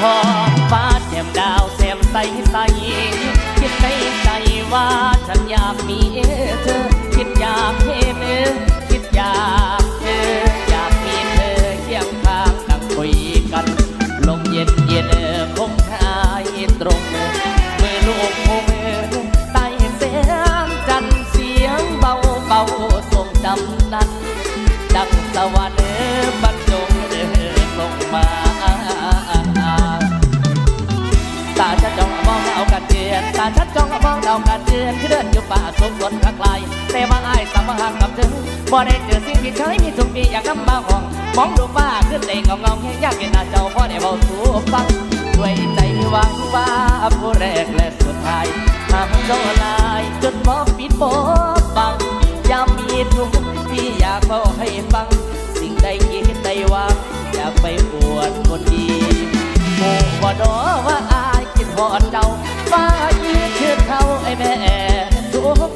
ท้องฟ้าแจ่มดาวแซมใสใสคิดในใจว่าฉันอยากมีเธอคิดอยากเห็นคิดอยากเธออยากมีเธอเคียงข้างนั่งคุยกันลมเย็นเย็นคงหายตรงมือลูกมือใต้แสงจันทร์เสียงเบาเบาทรงจำนั้นดังสวรรค์บรรจงลงมาตาฉันจ้องมองเอากันเจือนตาฉันจ้องมองเอากันเจือนคือเดินอยู่ป่าสมบนข้างไกลแต่ว่าอ้ายสามารถกับเธอบ่ได้เจอสิ่งที่เคยมีทุกปีอยากนำมาห้องมองดูฟ้าขึ้นได้เงาเงาแค่อยากเห็นหน้าเจ้าพอได้เบาสู่ฟังด้วยใจหวังว่าผู้แรกและสุดท้ายหากเจ้าลายจนบ่ปิดบ่บังยามมีทุกที่อยากเบาให้ฟังสิ่งใดคิดใดหวังอยากไปอวดคนดีโมบ่ดอว่าอายคิดหอดเจ้าฟ้ายืนเชิดเขาไอ้แม่ทุก